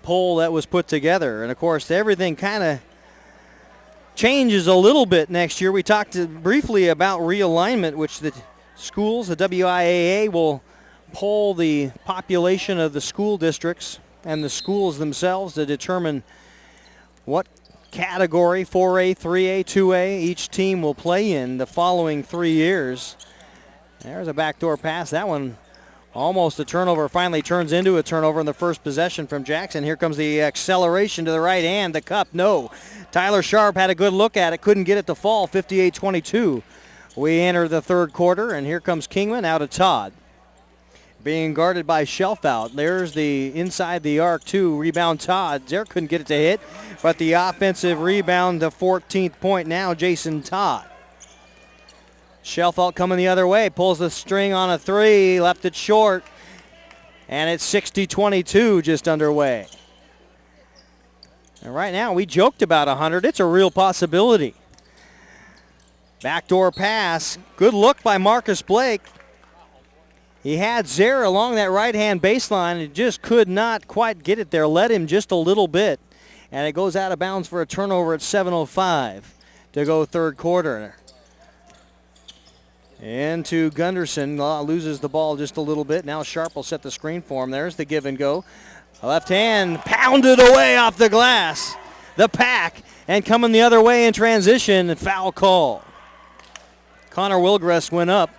poll that was put together. And, of course, everything kind of changes a little bit next year. We talked briefly about realignment, which the schools, the WIAA, will poll the population of the school districts and the schools themselves to determine what category, 4A, 3A, 2A, each team will play in the following 3 years. There's a backdoor pass. That one almost a turnover, finally turns into a turnover in the first possession from Jackson. Here comes the acceleration to the right hand, the cup, no. Tyler Sharp had a good look at it, couldn't get it to fall, 58-22. We enter the third quarter, and here comes Kingman out of Todd. Being guarded by Shelfout. There's the inside the arc, too. Rebound Todd. There couldn't get it to hit, but the offensive rebound, the 14th point now, Jason Todd. Shelfout coming the other way, pulls the string on a three, left it short, and it's 60-22 just underway. And right now, we joked about 100. It's a real possibility. Backdoor pass. Good look by Marcus Blake. He had Zare along that right-hand baseline and just could not quite get it there. Led him just a little bit. And it goes out of bounds for a turnover at 7:05 to go third quarter. Into Gunderson. Loses the ball just a little bit. Now Sharp will set the screen for him. There's the give and go. Left hand pounded away off the glass. The pack. And coming the other way in transition. Foul call. Connor Wilgress went up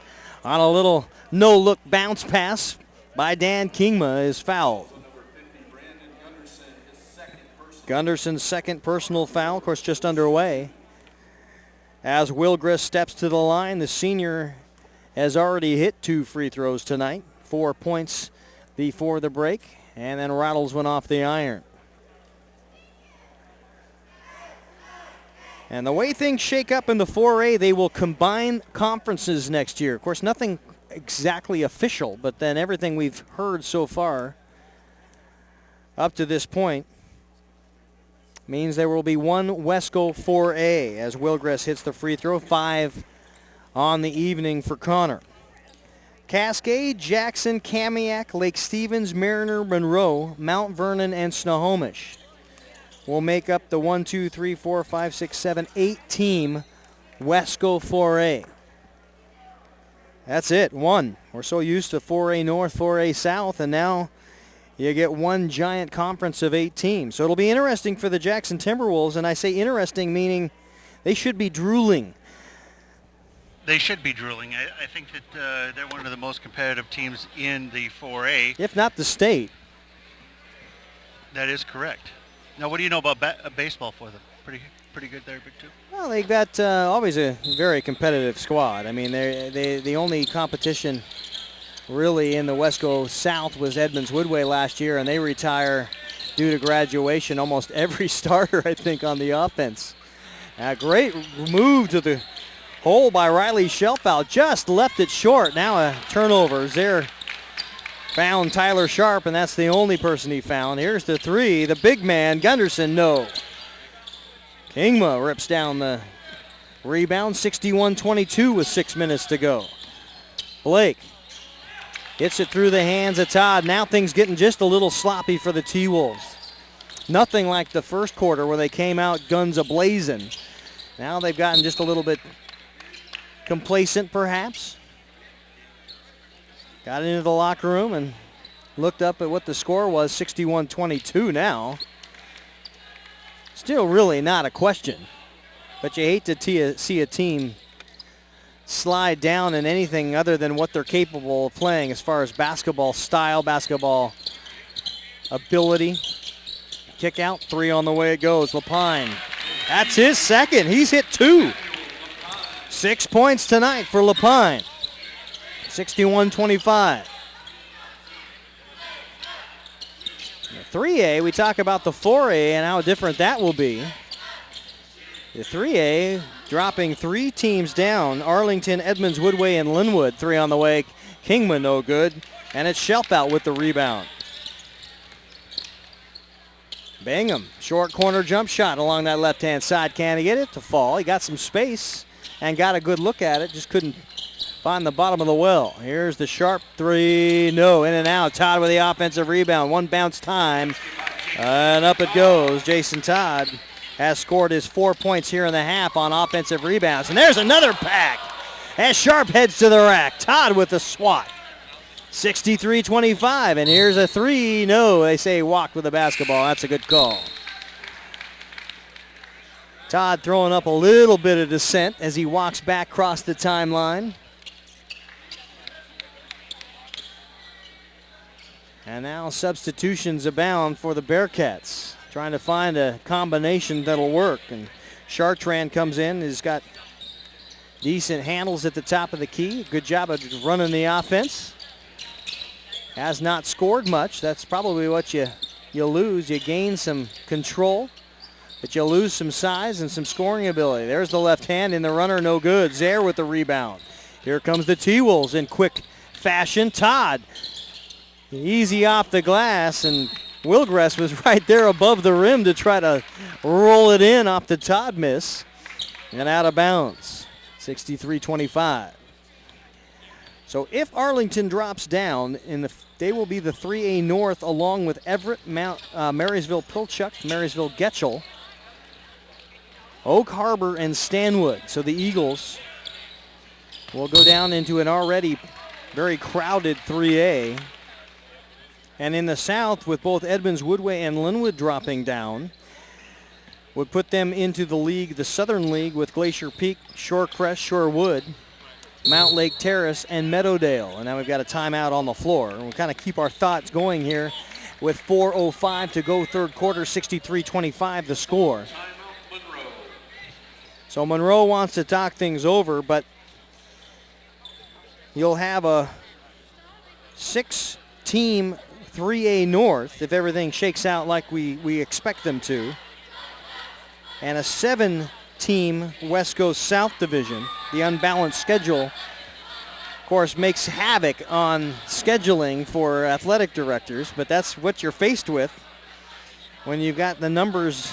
on a little no-look bounce pass by Dan Kingma is fouled. Gunderson's second personal foul, of course, just underway. As Wilgress steps to the line, the senior has already hit 2 free throws tonight. 4 points before the break, and then rattles one off the iron. And the way things shake up in the 4A, they will combine conferences next year. Of course, nothing exactly official, but then everything we've heard so far up to this point means there will be one Wesco 4A as Wilgress hits the free throw. 5 on the evening for Connor. Cascade, Jackson, Kamiak, Lake Stevens, Mariner, Monroe, Mount Vernon, and Snohomish will make up the 1, 2, 3, 4, 5, 6, 7, 8 team Wesco 4A. That's it, one. We're so used to 4A North, 4A South, and now you get one giant conference of 8 teams. So it'll be interesting for the Jackson Timberwolves, and I say interesting meaning they should be drooling. They should be drooling. I think that they're one of the most competitive teams in the 4A. If not the state. That is correct. Now, what do you know about baseball for them? Pretty good there, Big Two? Well, they've got always a very competitive squad. I mean, the only competition really in the Wesco South was Edmonds Woodway last year, and they retire due to graduation almost every starter, I think, on the offense. A great move to the hole by Riley Shelfout. Just left it short. Now a turnover. Zare found Tyler Sharp, and that's the only person he found. Here's the three. The big man, Gunderson, no. Kingma rips down the rebound. 61-22 with 6 minutes to go. Blake gets it through the hands of Todd. Now things getting just a little sloppy for the T-Wolves. Nothing like the first quarter where they came out guns a-blazing. Now they've gotten just a little bit complacent, perhaps. Got into the locker room and looked up at what the score was, 61-22 now. Still really not a question, but you hate to see a team slide down in anything other than what they're capable of playing as far as basketball style, basketball ability. Kick out, 3 on the way it goes. Lapine, that's his second. He's hit 2. 6 points tonight for Lapine. 61-25. 3A, we talk about the 4A and how different that will be. The 3A dropping 3 teams down. Arlington, Edmonds, Woodway, and Linwood. 3 on the way. Kingman no good. And it's Shelfout with the rebound. Bingham, short corner jump shot along that left-hand side. Can he get it to fall? He got some space and got a good look at it. Just couldn't find the bottom of the well. Here's the Sharp 3. No, in and out. Todd with the offensive rebound. One bounce time. And up it goes. Jason Todd has scored his 4 points here in the half on offensive rebounds. And there's another pack as Sharp heads to the rack. Todd with the swat. 63-25, and here's a three. No, they say walk with the basketball. That's a good call. Todd throwing up a little bit of dissent as he walks back across the timeline. And now substitutions abound for the Bearcats, trying to find a combination that'll work. And Chartrand comes in, has got decent handles at the top of the key. Good job of running the offense. Has not scored much. That's probably what you lose. You gain some control, but you lose some size and some scoring ability. There's the left hand in the runner, no good. Zaire with the rebound. Here comes the T-Wolves in quick fashion. Todd, easy off the glass, and Wilgress was right there above the rim to try to roll it in off the Todd miss and out of bounds. 63-25. So if Arlington drops down, they will be the 3A North along with Everett, Marysville, Pilchuck, Marysville, Getchell, Oak Harbor, and Stanwood. So the Eagles will go down into an already very crowded 3A. And in the South, with both Edmonds, Woodway, and Linwood dropping down, would put them into the league, the Southern League, with Glacier Peak, Shorecrest, Shorewood, Mount Lake Terrace, and Meadowdale. And now we've got a timeout on the floor. And we'll kind of keep our thoughts going here with 4:05 to go third quarter, 63-25 the score. So Monroe wants to talk things over, but you'll have a 6-team 3A North if everything shakes out like we expect them to, and a 7-team West Coast South Division. The unbalanced schedule, of course, makes havoc on scheduling for athletic directors, but that's what you're faced with when you've got the numbers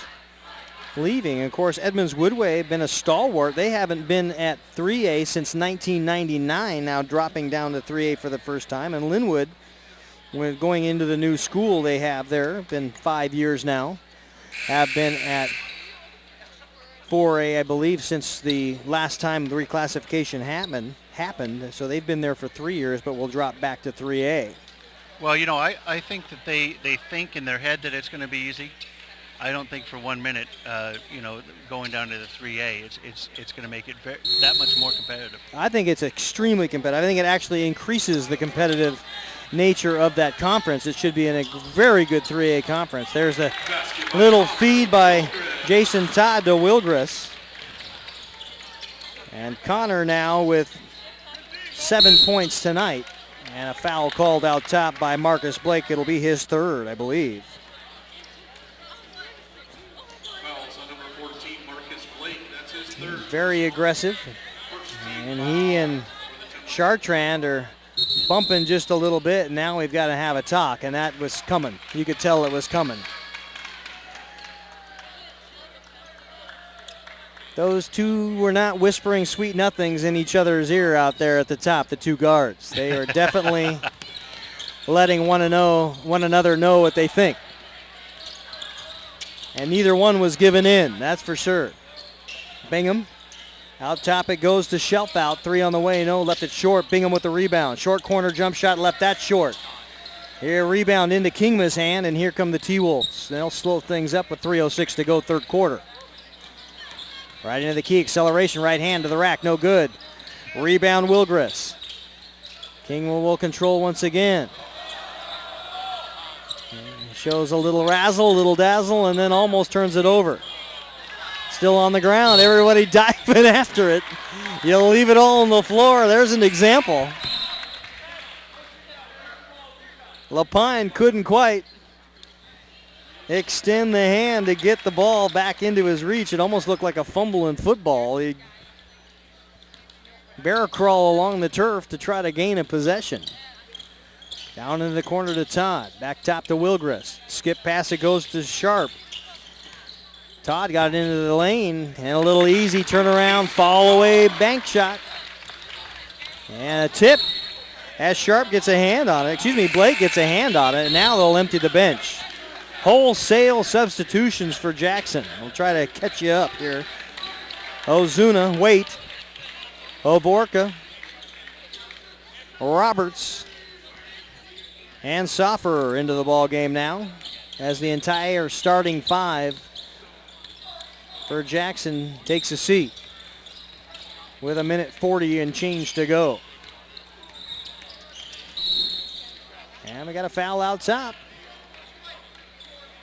leaving. Of course, Edmonds Woodway been a stalwart. They haven't been at 3A since 1999, now dropping down to 3A for the first time. And Linwood, when going into the new school they have there, been 5 years now, have been at 4A, I believe, since the last time the reclassification happened. So they've been there for 3 years, but will drop back to 3A. Well, you know, I think that they think in their head that it's going to be easy. I don't think for 1 minute, going down to the 3A, it's going to make it that much more competitive. I think it's extremely competitive. I think it actually increases the competitive nature of that conference. It should be in a very good 3A conference. There's a little feed by Jason Todd to Wilgress. And Connor now with 7 points tonight. And a foul called out top by Marcus Blake. It'll be his third, I believe. Fouls on number 14, Marcus Blake. That's his third. Very aggressive. And he and Chartrand are bumping just a little bit, and now we've got to have a talk, and that was coming. You could tell it was coming. Those two were not whispering sweet nothings in each other's ear out there at the top, the two guards. They are definitely letting one another know what they think. And neither one was given in, that's for sure. Bingham. Out top it goes to Shelf out. 3 on the way, no, left it short. Bingham with the rebound. Short corner jump shot, left that short. Here, rebound into Kingma's hand, and here come the T-Wolves. They'll slow things up with 3:06 to go third quarter. Right into the key, acceleration, right hand to the rack, no good. Rebound Wilgress. King will control once again. Shows a little razzle, a little dazzle, and then almost turns it over. Still on the ground, everybody diving after it. You'll leave it all on the floor. There's an example. Lapine couldn't quite extend the hand to get the ball back into his reach. It almost looked like a fumble in football. He bear crawl along the turf to try to gain a possession. Down into the corner to Todd. Back top to Wilgress. Skip pass, it goes to Sharp. Todd got it into the lane, and a little easy turnaround, fall away, bank shot. And a tip as Sharp gets a hand on it. Blake gets a hand on it, and now they'll empty the bench. wholesale substitutions for Jackson. We'll try to catch you up here. Ozuna, Waite, Ovorka, Roberts, and Soffer into the ball game now as the entire starting five for Jackson takes a seat with 1:40 and change to go. And we got a foul out top.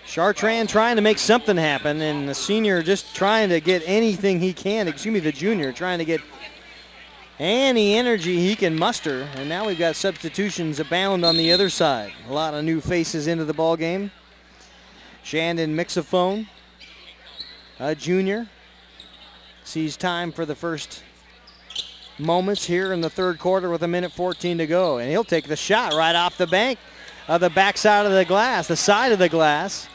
Chartrand trying to make something happen, and the senior just trying to get anything he can, the junior trying to get any energy he can muster. And now we've got substitutions abound on the other side. A lot of new faces into the ball game. Shandon Mixophone, a junior, sees time for the first moments here in the third quarter with 1:14 to go. And he'll take the shot right off the bank of the backside of the glass, the side of the glass.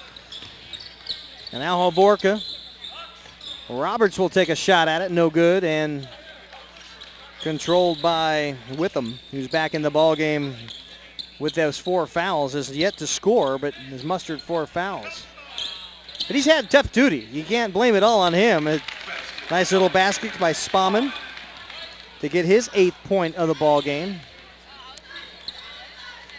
And now Hovorka. Roberts will take a shot at it, no good, and controlled by Witham, who's back in the ball game with those 4 fouls. Is yet to score, but has mustered 4 fouls. But he's had tough duty. You can't blame it all on him. A nice little basket by Spauman to get his 8th point of the ball game.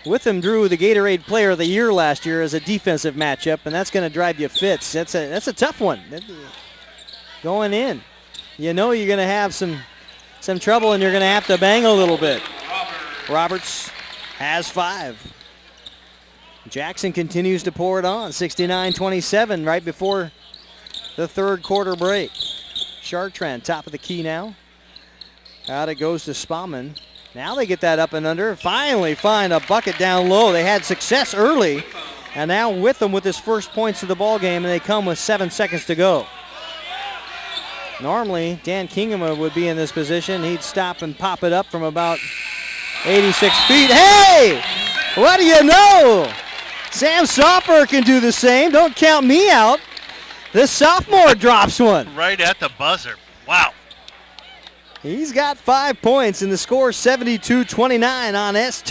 Witham drew the Gatorade Player of the Year last year as a defensive matchup, and that's going to drive you fits. That's a tough one. Going in, you know you're going to have some trouble, and you're going to have to bang a little bit. Roberts has 5. Jackson continues to pour it on, 69-27 right before the third quarter break. Chartrand, top of the key now. Out it goes to Spauman. Now they get that up and under. Finally find a bucket down low. They had success early, and now Witham with his first points of the ball game, and they come with 7 seconds to go. Normally, Dan Kingama would be in this position. He'd stop and pop it up from about 86 feet. Hey! What do you know? Sam Soffer can do the same. Don't count me out. This sophomore drops one. Right at the buzzer. Wow. He's got 5 points, and the score 72-29 on ST.